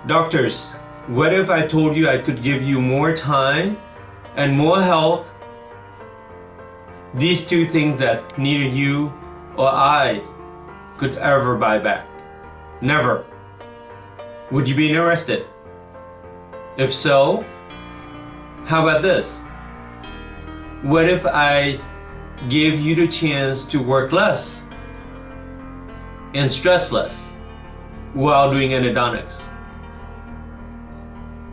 Doctors, what if I told you I could give you more time and more health? These two things that neither you or I could ever buy back. Never. Would you be interested? If so, how about this? What if I gave you the chance to work less and stress less while doing endodontics?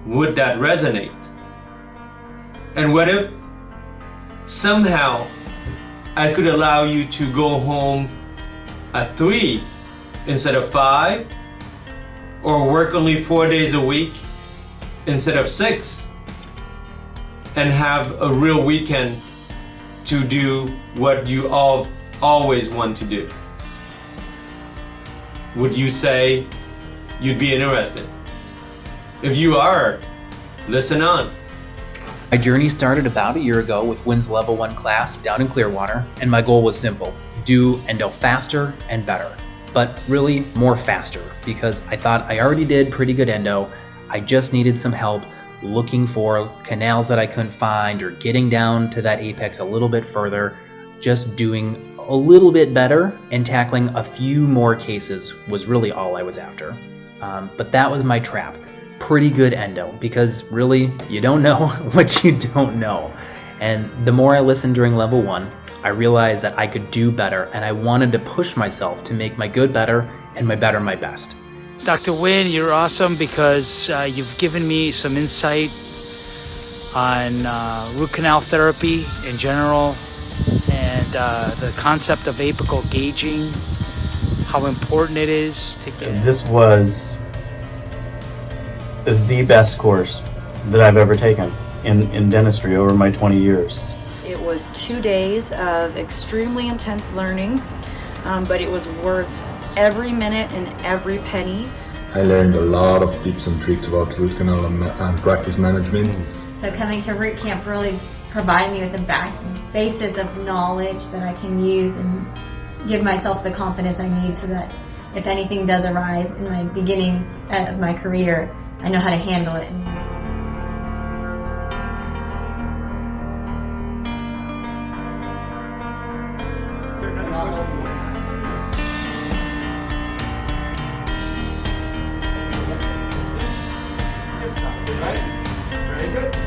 Would that resonate? And what if somehow I could allow you to go home at 3 instead of 5, or work only 4 days a week instead of 6, and have a real weekend to do what you always want to do? Would you say you'd be interested? If you are, listen on. My journey started about a year ago with WINS Level 1 class down in Clearwater, and my goal was simple: do endo faster and better, but really more faster, because I thought I already did pretty good endo. I just needed some help looking for canals that I couldn't find, or getting down to that apex a little bit further, just doing a little bit better and tackling a few more cases was really all I was after. But that was my trap. Pretty good endo, because really, you don't know what you don't know. And the more I listened during level 1, I realized that I could do better, and I wanted to push myself to make my good better and my better my best. Dr. Nguyen, you're awesome because you've given me some insight on root canal therapy in general, and the concept of apical gauging, how important it is to get. This was the best course that I've ever taken in dentistry over my 20 years. It was 2 days of extremely intense learning, but it was worth every minute and every penny. I learned a lot of tips and tricks about root canal and practice management. So coming to root camp really provided me with a basis of knowledge that I can use and give myself the confidence I need, so that if anything does arise in my beginning of my career, I know how to handle it. Very good.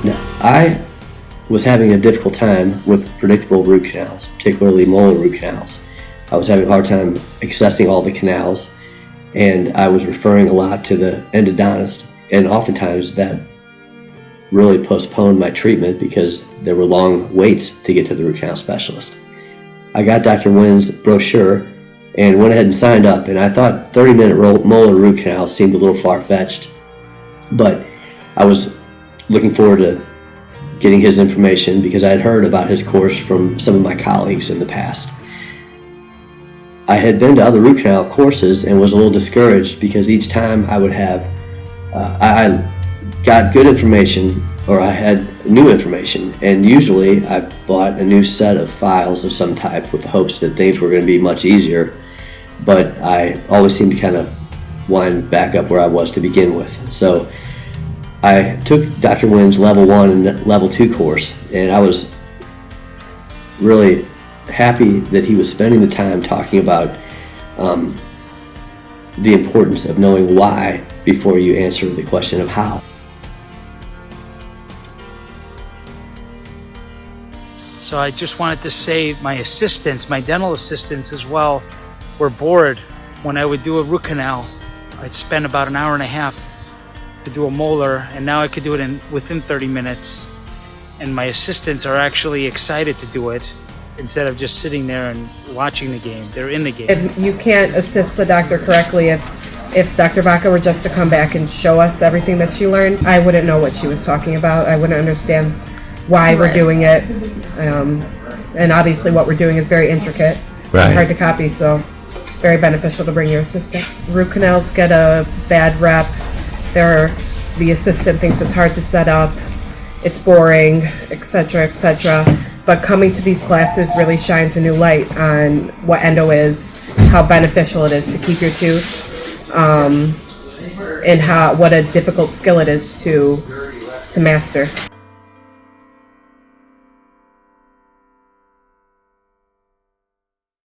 Now, I was having a difficult time with predictable root canals, particularly molar root canals. I was having a hard time accessing all the canals, and I was referring a lot to the endodontist, and oftentimes that really postponed my treatment because there were long waits to get to the root canal specialist. I got Dr. Nguyen's brochure and went ahead and signed up, and I thought 30-minute molar root canals seemed a little far-fetched, but I was looking forward to getting his information because I had heard about his course from some of my colleagues in the past. I had been to other root canal courses and was a little discouraged because each time I would have, I got good information or I had new information, and usually I bought a new set of files of some type with the hopes that things were going to be much easier, but I always seemed to kind of wind back up where I was to begin with. So I took Dr. Nguyen's level 1 and level 2 course, and I was really happy that he was spending the time talking about the importance of knowing why before you answer the question of how. So I just wanted to say my assistants, my dental assistants as well, were bored when I would do a root canal. I'd spend about an hour and a half to do a molar, and now I could do it within 30 minutes. And my assistants are actually excited to do it instead of just sitting there and watching the game. They're in the game. And you can't assist the doctor correctly if Dr. Baca were just to come back and show us everything that she learned. I wouldn't know what she was talking about. I wouldn't understand why we're doing it. And obviously what we're doing is very intricate, Right. hard to copy, so very beneficial to bring your assistant. Root canals get a bad rep. The assistant thinks it's hard to set up, it's boring, etc., etc. But coming to these classes really shines a new light on what endo is, how beneficial it is to keep your tooth, and what a difficult skill it is to master.